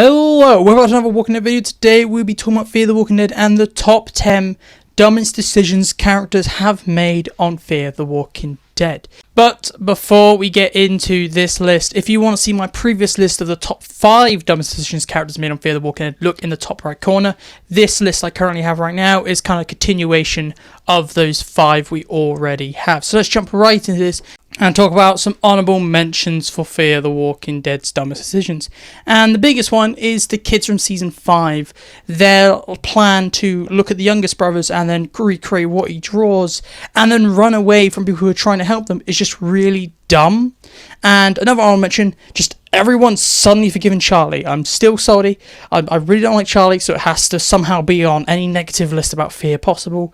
Hello, we're about to have a Walking Dead video. Today we'll be talking about Fear the Walking Dead and the top 10 dumbest decisions characters have made on Fear the Walking Dead. But before we get into this list, if you want to see my previous list of the top 5 dumbest decisions characters made on Fear the Walking Dead, look in the top right corner. This list I currently have right now is kind of a continuation of those 5 we already have. So let's jump right into this and talk about some honourable mentions for Fear the Walking Dead's dumbest decisions. And the biggest one is the kids from Season 5. Their plan to look at the youngest brothers and then recreate what he draws and then run away from people who are trying to help them is just really dumb. And another honourable mention, just everyone's suddenly forgiven Charlie. I'm still salty. I really don't like Charlie, so it has to somehow be on any negative list about Fear possible.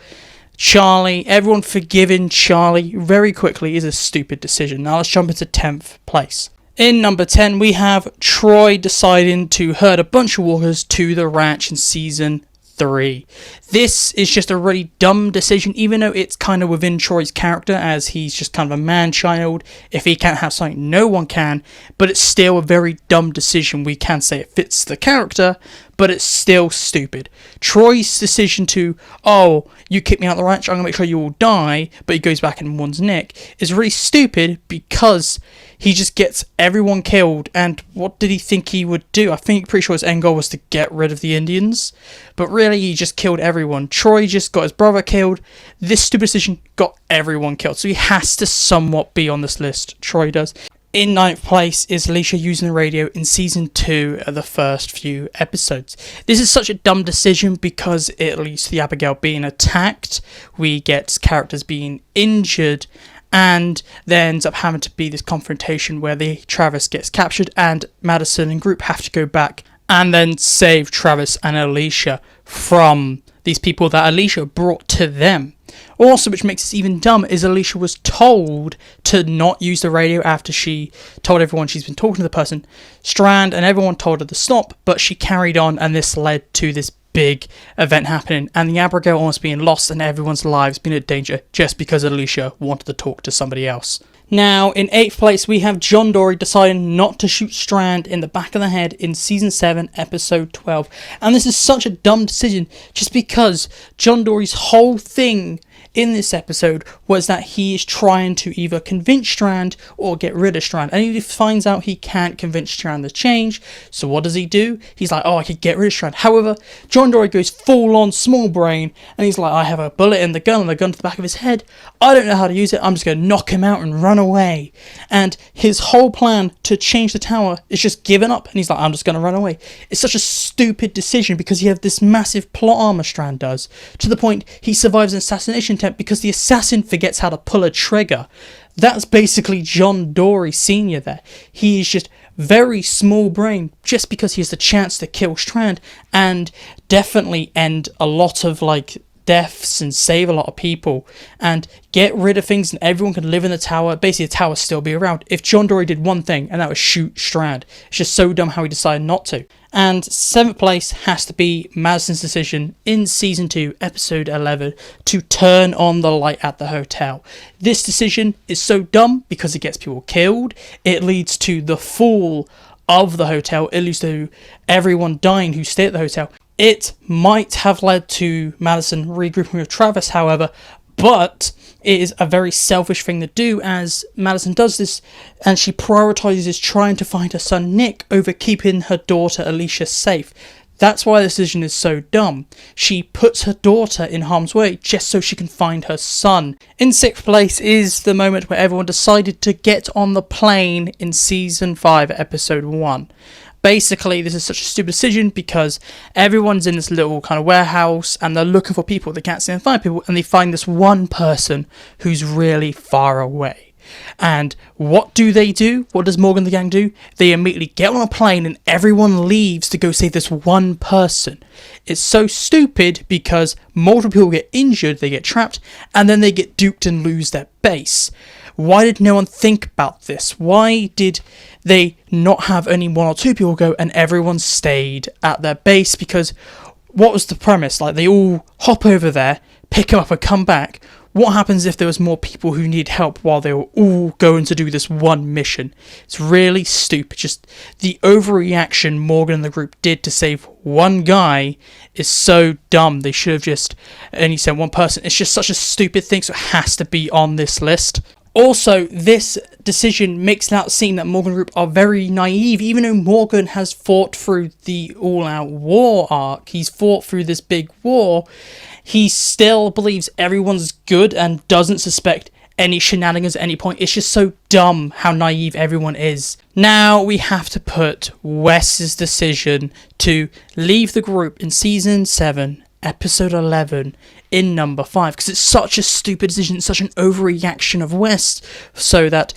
Charlie, everyone forgiving Charlie very quickly is a stupid decision. Now let's jump into 10th place. In number 10, we have Troy deciding to herd a bunch of walkers to the ranch in Season 3. This is just a really dumb decision, even though it's kind of within Troy's character, as he's just kind of a man-child. If he can't have something, no one can, but it's still a very dumb decision. We can say it fits the character, but it's still stupid. Troy's decision to, oh, you kick me out of the ranch, I'm going to make sure you all die, but he goes back and warns Nick, is really stupid because he just gets everyone killed. And what did he think he would do? I think pretty sure his end goal was to get rid of the Indians, but really he just killed everyone. Troy just got his brother killed. This stupid decision got everyone killed, so he has to somewhat be on this list. Troy does. In 9th place is Alicia using the radio in Season 2 of the first few episodes. This is such a dumb decision because it leads to the Abigail being attacked. We get characters being injured, and there ends up having to be this confrontation where the Travis gets captured and Madison and group have to go back and then save Travis and Alicia from these people that Alicia brought to them. Also, which makes this even dumb, is Alicia was told to not use the radio after she told everyone she's been talking to the person. Strand and everyone told her to stop, but she carried on, and this led to this big event happening, and the Abigail almost being lost and everyone's lives being in danger just because Alicia wanted to talk to somebody else. Now, in 8th place, we have John Dory deciding not to shoot Strand in the back of the head in Season 7, Episode 12. And this is such a dumb decision just because John Dory's whole thing in this episode was that he is trying to either convince Strand or get rid of Strand. And he finds out he can't convince Strand to change. So what does he do? He's like, oh, I could get rid of Strand. However, John Dory goes full on small brain and he's like, I have a bullet in the gun and the gun to the back of his head. I don't know how to use it. I'm just going to knock him out and run away. And his whole plan to change the tower is just given up. And he's like, I'm just going to run away. It's such a stupid decision because you have this massive plot armor Strand does, to the point he survives an assassination attempt because the assassin forgets how to pull a trigger. That's basically John Dory Sr. there. He is just very small brain just because he has the chance to kill Strand and definitely end a lot of deaths and save a lot of people and get rid of things and everyone can live in the tower. Basically the tower still be around if John Dory did one thing, and that was shoot Strand. It's just so dumb how he decided not to. And 7th place has to be Madison's decision in Season 2, Episode 11, to turn on the light at the hotel. This decision is so dumb because it gets people killed. It leads to the fall of the hotel. It leads to everyone dying who stay at the hotel. It might have led to Madison regrouping with Travis, however, but it is a very selfish thing to do, as Madison does this and she prioritizes trying to find her son Nick over keeping her daughter Alicia safe. That's why the decision is so dumb. She puts her daughter in harm's way just so she can find her son. In 6th place is the moment where everyone decided to get on the plane in Season 5, Episode 1. Basically, this is such a stupid decision because everyone's in this little kind of warehouse and they're looking for people. They can't see and find people, and they find this one person who's really far away. And what do? What does Morgan and the gang do? They immediately get on a plane and everyone leaves to go save this one person. It's so stupid because multiple people get injured, they get trapped, and then they get duped and lose their base. Why did no one think about this? Why did they not have only 1 or 2 people go and everyone stayed at their base? Because what was the premise? They all hop over there, pick him up and come back. what happens if there was more people who need help while they were all going to do this one mission? It's really stupid. Just the overreaction Morgan and the group did to save one guy is so dumb. They should have just only sent one person. It's just such a stupid thing, so it has to be on this list. Also, this decision makes it out seem that Morgan Group are very naive, even though Morgan has fought through the all-out war arc. He's fought through this big war. He still believes everyone's good and doesn't suspect any shenanigans at any point. It's just so dumb how naive everyone is. Now we have to put Wes's decision to leave the group in Season 7, Episode 11, in number 5, because it's such a stupid decision, such an overreaction of Wes, so that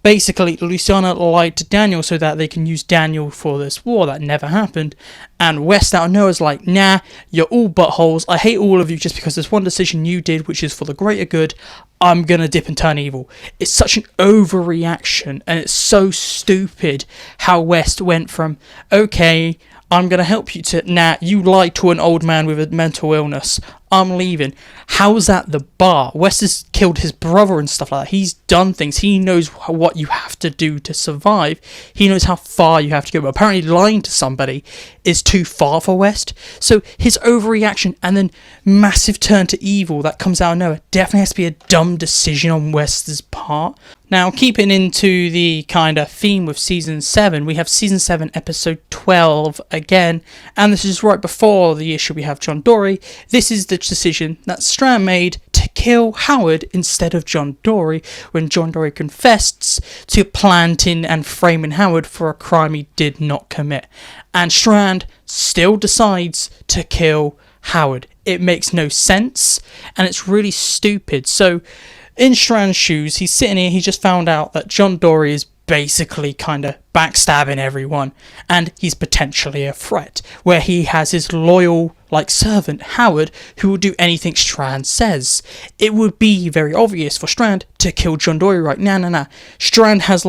basically Luciana lied to Daniel so that they can use Daniel for this war. That never happened, and Wes out of nowhere is like, nah, you're all buttholes, I hate all of you just because there's one decision you did which is for the greater good. I'm gonna dip and turn evil. It's such an overreaction, and it's so stupid how Wes went from, okay, I'm going to help you to, nah, you lied to an old man with a mental illness, I'm leaving. How's that the bar? Wes has killed his brother and stuff like that. He's done things. He knows what you have to do to survive. He knows how far you have to go. But apparently lying to somebody is too far for Wes. So his overreaction and then massive turn to evil that comes out of nowhere definitely has to be a dumb decision on Wes's part. Now, keeping into the kind of theme with Season 7, we have Season 7, Episode 12 again, and this is right before the issue we have John Dory. This is the decision that Strand made to kill Howard instead of John Dory, when John Dory confessed to planting and framing Howard for a crime he did not commit. And Strand still decides to kill Howard. It makes no sense, and it's really stupid. So, in Strand's shoes, he's sitting here, he just found out that John Dory is basically kind of backstabbing everyone, and he's potentially a threat, where he has his loyal, servant, Howard, who will do anything Strand says. It would be very obvious for Strand to kill John Dory, right? Nah. Strand has,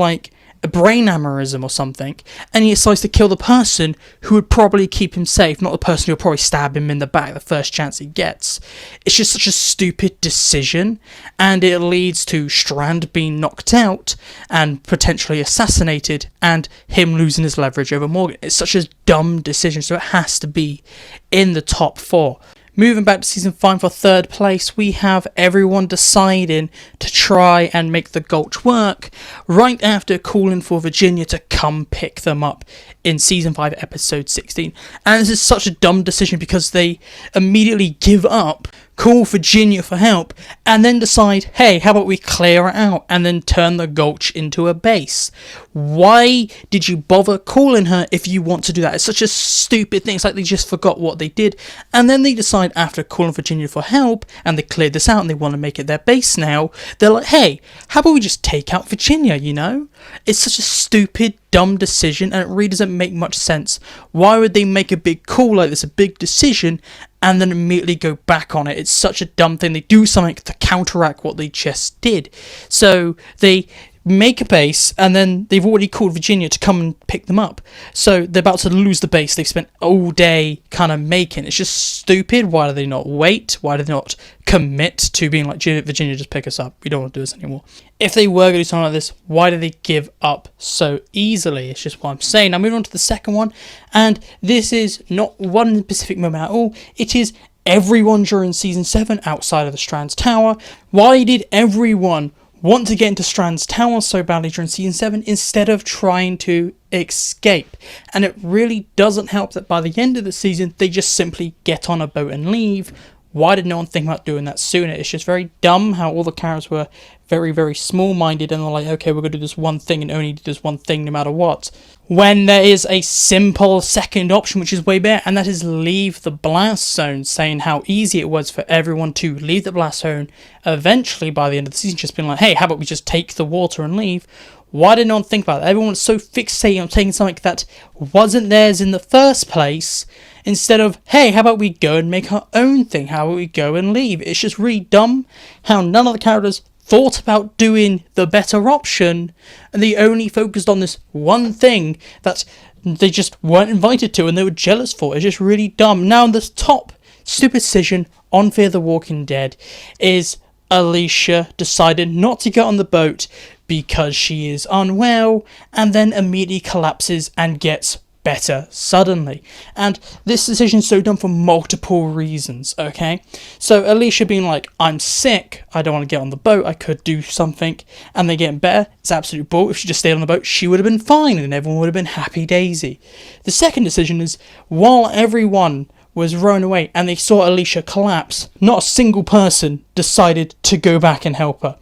a brain aneurysm or something, and he decides to kill the person who would probably keep him safe, not the person who will probably stab him in the back the first chance he gets. It's just such a stupid decision, and it leads to Strand being knocked out and potentially assassinated, and him losing his leverage over Morgan. It's such a dumb decision, so it has to be in the top 4. Moving back to Season 5 for 3rd place, we have everyone deciding to try and make the Gulch work right after calling for Virginia to come pick them up in Season 5, Episode 16. And this is such a dumb decision because they immediately give up, call Virginia for help, and then decide, hey, how about we clear it out and then turn the Gulch into a base? Why did you bother calling her if you want to do that? It's such a stupid thing. It's like they just forgot what they did, and then they decide after calling Virginia for help and they cleared this out and they want to make it their base now, they're like, hey, how about we just take out Virginia, It's such a stupid, dumb decision, and it really doesn't make much sense. Why would they make a big call like this, a big decision, and then immediately go back on it? It's such a dumb thing. They do something to counteract what they just did. So they make a base, and then they've already called Virginia to come and pick them up. So they're about to lose the base they've spent all day kind of making. It's just stupid. Why do they not wait? Why do they not commit to being like, Virginia, just pick us up. We don't want to do this anymore. If they were going to do something like this, why do they give up so easily? It's just what I'm saying. Now moving on to the second one, and this is not one specific moment at all. It is everyone during Season 7 outside of the Strand's Tower. Why did everyone want to get into Strand's Tower so badly during Season 7 instead of trying to escape? And it really doesn't help that by the end of the season they just simply get on a boat and leave. Why did no one think about doing that sooner? It's just very dumb how all the characters were very, very small-minded and they're like, okay, we're going to do this one thing and only do this one thing no matter what. When there is a simple second option which is way better, and that is leave the blast zone, saying how easy it was for everyone to leave the blast zone eventually by the end of the season, just being like, hey, how about we just take the water and leave? Why did no one think about that? Everyone was so fixated on taking something that wasn't theirs in the first place, instead of, hey, how about we go and make our own thing? How about we go and leave? It's just really dumb how none of the characters thought about doing the better option, and they only focused on this one thing that they just weren't invited to and they were jealous for. It's just really dumb. Now, the top stupid decision on Fear the Walking Dead is Alicia decided not to get on the boat because she is unwell, and then immediately collapses and gets better suddenly. And this decision is so dumb for multiple reasons, okay? So Alicia being like, I'm sick, I don't want to get on the boat, I could do something, and then getting better, it's absolute bull. If she just stayed on the boat, she would have been fine and everyone would have been happy daisy. The second decision is, while everyone was rowing away and they saw Alicia collapse, not a single person decided to go back and help her.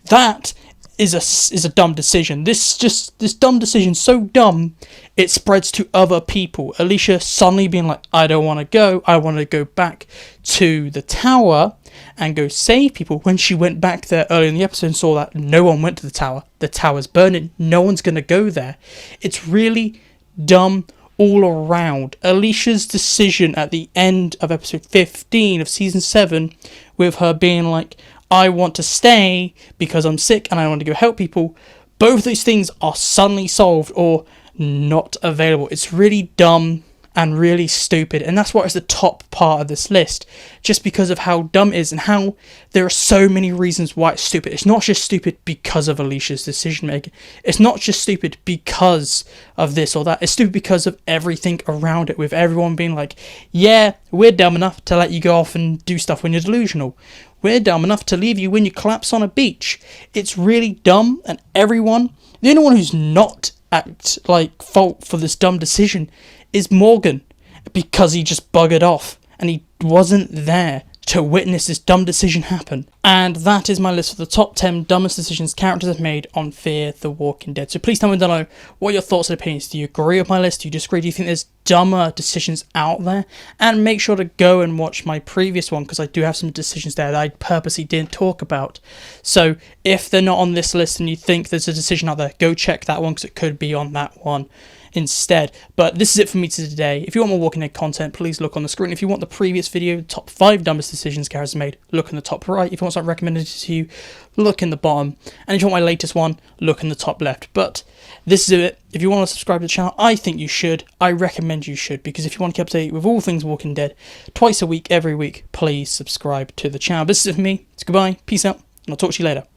That is a dumb decision. This dumb decision, so dumb, it spreads to other people. Alicia suddenly being like, I don't want to go, I want to go back to the tower and go save people, when she went back there earlier in the episode and saw that no one went to the tower's burning, no one's going to go there. It's really dumb all around. Alicia's decision at the end of episode 15 of season 7, with her being like, I want to stay because I'm sick and I want to go help people, both those things are suddenly solved or not available. It's really dumb and really stupid, and that's why it's the top part of this list, just because of how dumb it is and how there are so many reasons why it's stupid. It's not just stupid because of Alicia's decision making, it's not just stupid because of this or that, it's stupid because of everything around it, with everyone being like, yeah, we're dumb enough to let you go off and do stuff when you're delusional, we're dumb enough to leave you when you collapse on a beach. It's really dumb, and everyone, the only one who's not at fault for this dumb decision is Morgan, because he just buggered off and he wasn't there to witness this dumb decision happen. And that is my list of the top 10 dumbest decisions characters have made on Fear the Walking Dead. So please tell me down below what are your thoughts and opinions. Do you agree with my list? Do you disagree? Do you think there's dumber decisions out there? And make sure to go and watch my previous one, because I do have some decisions there that I purposely didn't talk about. So if they're not on this list and you think there's a decision out there, go check that one, because it could be on that one instead. But this is it for me today. If you want more Walking Dead content, please look on the screen. If you want the previous video, the top 5 dumbest decisions characters made, look in the top right. If you want something recommended to you, look in the bottom. And if you want my latest one, look in the top left. But this is it. If you want to subscribe to the channel, I think you should. I recommend you should, because if you want to keep up to date with all things Walking Dead, twice a week, every week, please subscribe to the channel. This is it for me. It's goodbye, peace out, and I'll talk to you later.